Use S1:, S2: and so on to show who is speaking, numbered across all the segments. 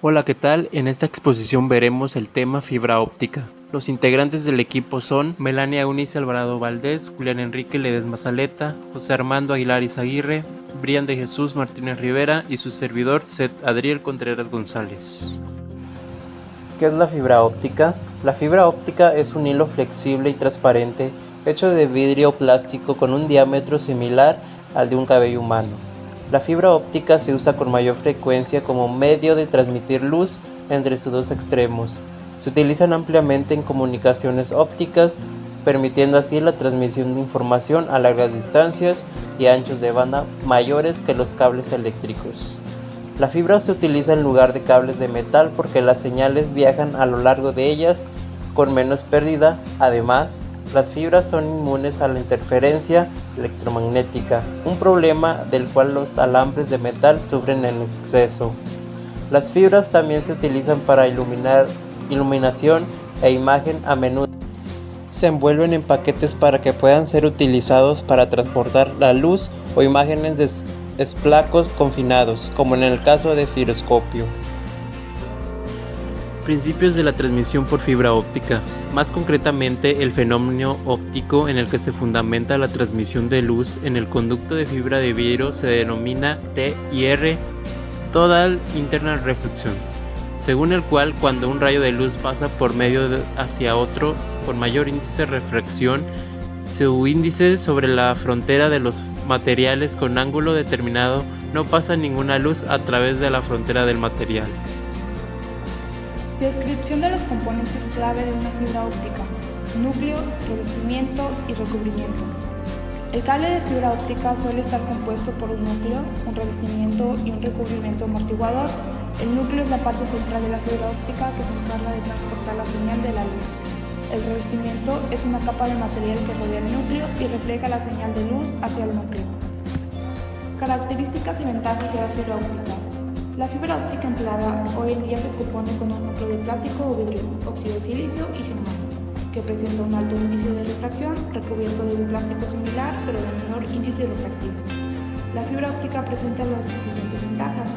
S1: Hola, ¿qué tal? En esta exposición veremos el tema fibra óptica. Los integrantes del equipo son Melania Eunice Alvarado Valdés, Julián Enrique Ledesma Zaleta, José Armando Aguilar Izaguirre, Brian de Jesús Martínez Rivera y su servidor Seth Adriel Contreras González.
S2: ¿Qué es la fibra óptica? La fibra óptica es un hilo flexible y transparente hecho de vidrio o plástico con un diámetro similar al de un cabello humano. La fibra óptica se usa con mayor frecuencia como medio de transmitir luz entre sus dos extremos. Se utilizan ampliamente en comunicaciones ópticas, permitiendo así la transmisión de información a largas distancias y anchos de banda mayores que los cables eléctricos. La fibra se utiliza en lugar de cables de metal porque las señales viajan a lo largo de ellas con menos pérdida. Además, las fibras son inmunes a la interferencia electromagnética, un problema del cual los alambres de metal sufren en exceso. Las fibras también se utilizan para iluminación e imagen. A menudo se envuelven en paquetes para que puedan ser utilizados para transportar la luz o imágenes de esplacos confinados, como en el caso de giroscopio.
S1: Principios de la transmisión por fibra óptica. Más concretamente, el fenómeno óptico en el que se fundamenta la transmisión de luz en el conducto de fibra de vidrio se denomina TIR, Total Internal Reflection, según el cual cuando un rayo de luz pasa por medio hacia otro con mayor índice de refracción, su índice sobre la frontera de los materiales con ángulo determinado, no pasa ninguna luz a través de la frontera del material.
S3: Descripción de los componentes clave de una fibra óptica: núcleo, revestimiento y recubrimiento. El cable de fibra óptica suele estar compuesto por un núcleo, un revestimiento y un recubrimiento amortiguador. El núcleo es la parte central de la fibra óptica que se encarga de transportar la señal de la luz. El revestimiento es una capa de material que rodea el núcleo y refleja la señal de luz hacia el núcleo. Características y ventajas de la fibra óptica. La fibra óptica empleada hoy en día se compone con un núcleo de plástico o vidrio, óxido de silicio y germanio, que presenta un alto índice de refracción, recubierto de un plástico similar pero de menor índice refractivo. La fibra óptica presenta las siguientes ventajas.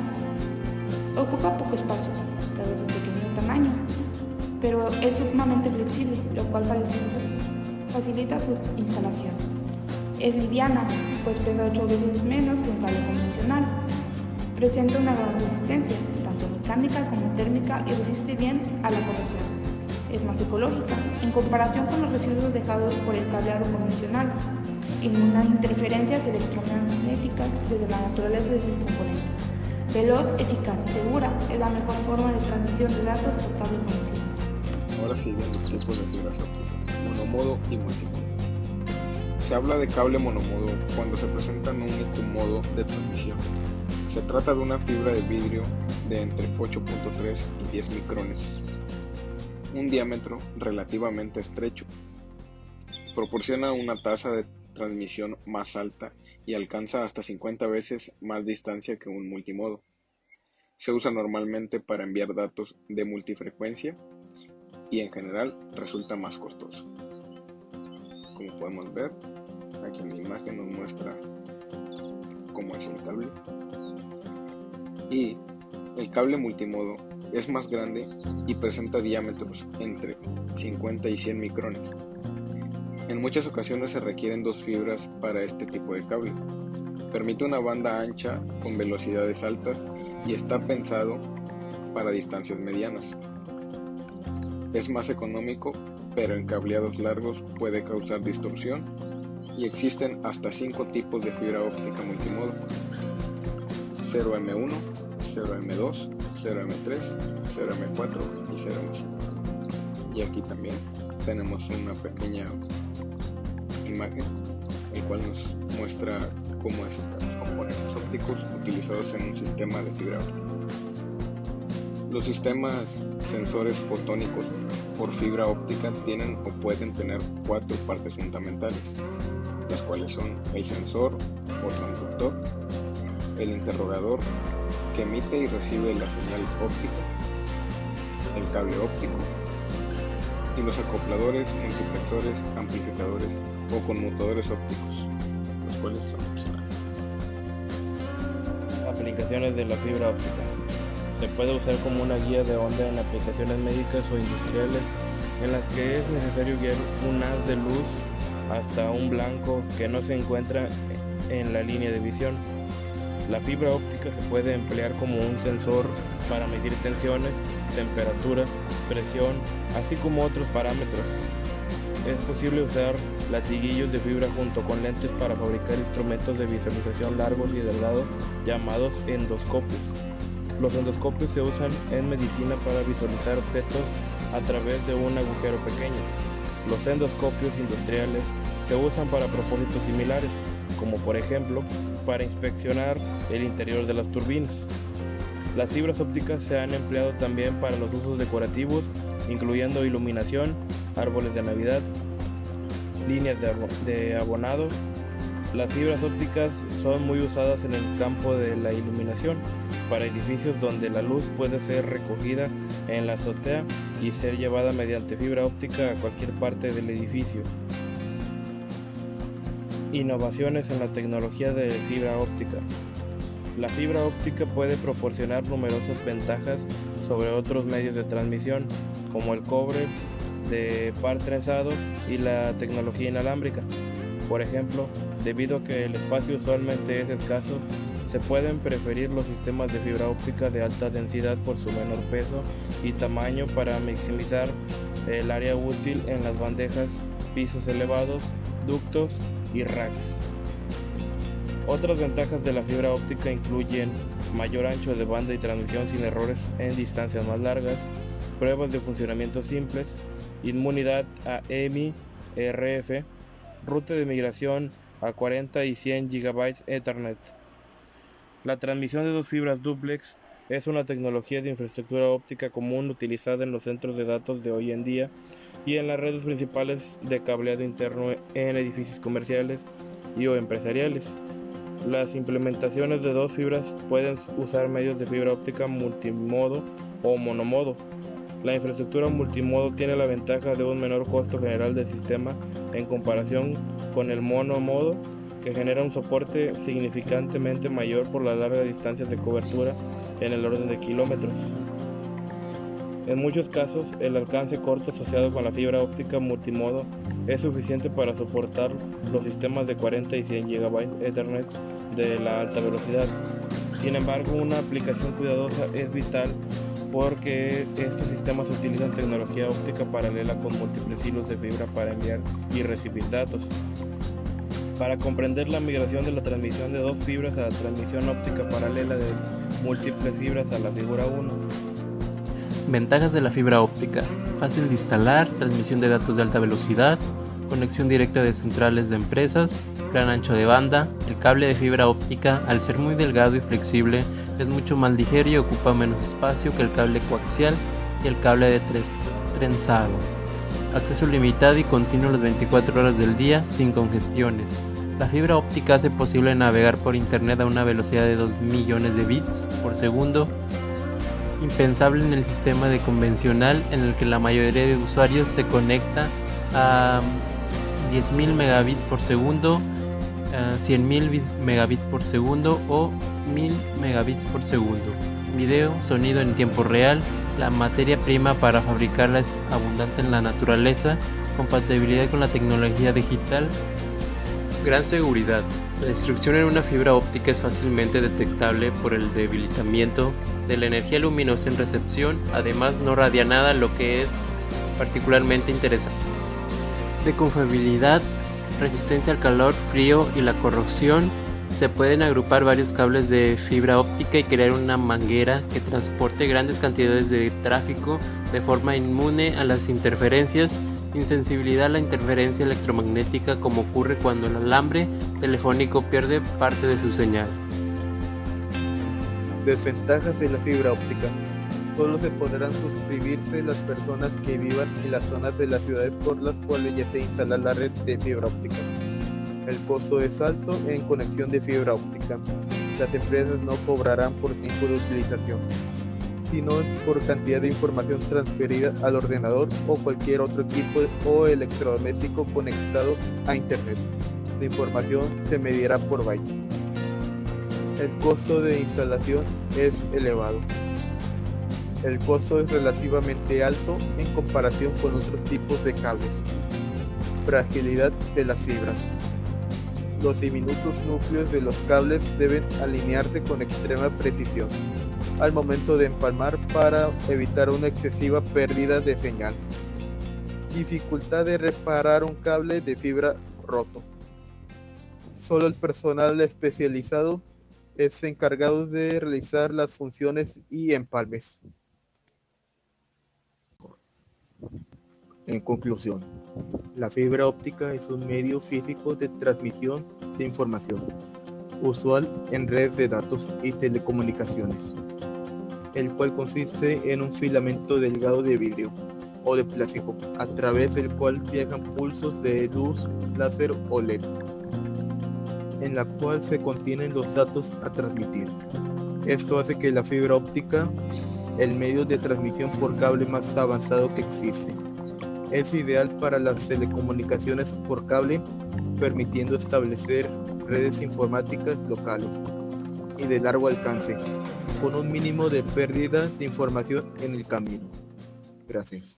S3: Ocupa poco espacio, dado su pequeño tamaño, pero es sumamente flexible, lo cual facilita su instalación. Es liviana, pues pesa 8 veces menos que un cable convencional. Presenta una gran resistencia, tanto mecánica como térmica, y resiste bien a la corrosión. Es más ecológica, en comparación con los residuos dejados por el cableado convencional, inmune a interferencias electromagnéticas desde la naturaleza de sus componentes. Veloz, eficaz y segura, es la mejor forma de transmisión de datos por cable convencional.
S4: Ahora siguen los tipos de fibras ópticas: monomodo y multimodo. Se habla de cable monomodo cuando se presenta un único modo de transmisión. Se trata de una fibra de vidrio de entre 8.3 y 10 micrones, un diámetro relativamente estrecho. Proporciona una tasa de transmisión más alta y alcanza hasta 50 veces más distancia que un multimodo. Se usa normalmente para enviar datos de multifrecuencia y en general resulta más costoso. Como podemos ver, aquí en la imagen nos muestra cómo es el cable. Y el cable multimodo es más grande y presenta diámetros entre 50 y 100 micrones. En muchas ocasiones se requieren dos fibras para este tipo de cable. Permite una banda ancha con velocidades altas y está pensado para distancias medianas. Es más económico, pero en cableados largos puede causar distorsión, y existen hasta 5 tipos de fibra óptica multimodo: 0M1, 0M2, 0M3, 0M4 y 0M5. Y aquí también tenemos una pequeña imagen, el cual nos muestra cómo están los componentes ópticos utilizados en un sistema de fibra óptica. Los sistemas sensores fotónicos por fibra óptica tienen o pueden tener 4 partes fundamentales, las cuales son el sensor o transductor, el interrogador que emite y recibe la señal óptica, el cable óptico y los acopladores, multiplexores, amplificadores o conmutadores ópticos, los cuales son opcionales.
S2: Aplicaciones de la fibra óptica.
S5: Se puede usar como una guía de onda en aplicaciones médicas o industriales en las que es necesario guiar un haz de luz hasta un blanco que no se encuentra en la línea de visión. La fibra óptica se puede emplear como un sensor para medir tensiones, temperatura, presión, así como otros parámetros. Es posible usar latiguillos de fibra junto con lentes para fabricar instrumentos de visualización largos y delgados llamados endoscopios. Los endoscopios se usan en medicina para visualizar objetos a través de un agujero pequeño. Los endoscopios industriales se usan para propósitos similares, como por ejemplo para inspeccionar el interior de las turbinas. Las fibras ópticas se han empleado también para los usos decorativos, incluyendo iluminación, árboles de Navidad, líneas de abonado. Las fibras ópticas son muy usadas en el campo de la iluminación, para edificios donde la luz puede ser recogida en la azotea y ser llevada mediante fibra óptica a cualquier parte del edificio. Innovaciones en la tecnología de fibra óptica. La fibra óptica puede proporcionar numerosas ventajas sobre otros medios de transmisión, como el cobre de par trenzado y la tecnología inalámbrica. Por ejemplo, debido a que el espacio usualmente es escaso, se pueden preferir los sistemas de fibra óptica de alta densidad por su menor peso y tamaño para maximizar el área útil en las bandejas, pisos elevados, ductos y racks. Otras ventajas de la fibra óptica incluyen mayor ancho de banda y transmisión sin errores en distancias más largas, pruebas de funcionamiento simples, inmunidad a EMI, RF, ruta de migración a 40 y 100 GB Ethernet. La transmisión de dos fibras dúplex es una tecnología de infraestructura óptica común utilizada en los centros de datos de hoy en día y en las redes principales de cableado interno en edificios comerciales y o empresariales. Las implementaciones de dos fibras pueden usar medios de fibra óptica multimodo o monomodo. La infraestructura multimodo tiene la ventaja de un menor costo general del sistema en comparación con el monomodo, que genera un soporte significantemente mayor por las largas distancias de cobertura en el orden de kilómetros. En muchos casos, el alcance corto asociado con la fibra óptica multimodo es suficiente para soportar los sistemas de 40 y 100 GB Ethernet de la alta velocidad. Sin embargo, una aplicación cuidadosa es vital porque estos sistemas utilizan tecnología óptica paralela con múltiples hilos de fibra para enviar y recibir datos. Para comprender la migración de la transmisión de dos fibras a la transmisión óptica paralela de múltiples fibras a la figura 1.
S1: Ventajas de la fibra óptica: fácil de instalar, transmisión de datos de alta velocidad, conexión directa de centrales de empresas, gran ancho de banda. El cable de fibra óptica, al ser muy delgado y flexible, es mucho más ligero y ocupa menos espacio que el cable coaxial y el cable de trenzado. Acceso limitado y continuo las 24 horas del día sin congestiones. La fibra óptica hace posible navegar por internet a una velocidad de 2 millones de bits por segundo, impensable en el sistema de convencional en el que la mayoría de usuarios se conecta a 10.000 megabits por segundo, 100.000 megabits por segundo o 1.000 megabits por segundo. Video, sonido en tiempo real. La materia prima para fabricarla es abundante en la naturaleza. Compatibilidad con la tecnología digital. Gran seguridad. La instrucción en una fibra óptica es fácilmente detectable por el debilitamiento de la energía luminosa en recepción. Además, no radia nada, lo que es particularmente interesante. De confiabilidad, resistencia al calor, frío y la corrosión. Se pueden agrupar varios cables de fibra óptica y crear una manguera que transporte grandes cantidades de tráfico de forma inmune a las interferencias. Insensibilidad a la interferencia electromagnética, como ocurre cuando el alambre telefónico pierde parte de su señal.
S6: Desventajas de la fibra óptica. Solo se podrán suscribirse las personas que vivan en las zonas de las ciudades por las cuales ya se instala la red de fibra óptica. El costo es alto en conexión de fibra óptica. Las empresas no cobrarán por tiempo de utilización, sino por cantidad de información transferida al ordenador o cualquier otro equipo o electrodoméstico conectado a Internet. La información se medirá por bytes. El costo de instalación es elevado. El costo es relativamente alto en comparación con otros tipos de cables. Fragilidad de las fibras. Los diminutos núcleos de los cables deben alinearse con extrema precisión al momento de empalmar para evitar una excesiva pérdida de señal. Dificultad de reparar un cable de fibra roto. Solo el personal especializado es encargado de realizar las funciones y empalmes. En conclusión, la fibra óptica es un medio físico de transmisión de información, usual en redes de datos y telecomunicaciones, el cual consiste en un filamento delgado de vidrio o de plástico, a través del cual viajan pulsos de luz, láser o LED, en la cual se contienen los datos a transmitir. Esto hace que la fibra óptica, el medio de transmisión por cable más avanzado que existe, es ideal para las telecomunicaciones por cable, permitiendo establecer redes informáticas locales y de largo alcance, con un mínimo de pérdida de información en el camino. Gracias.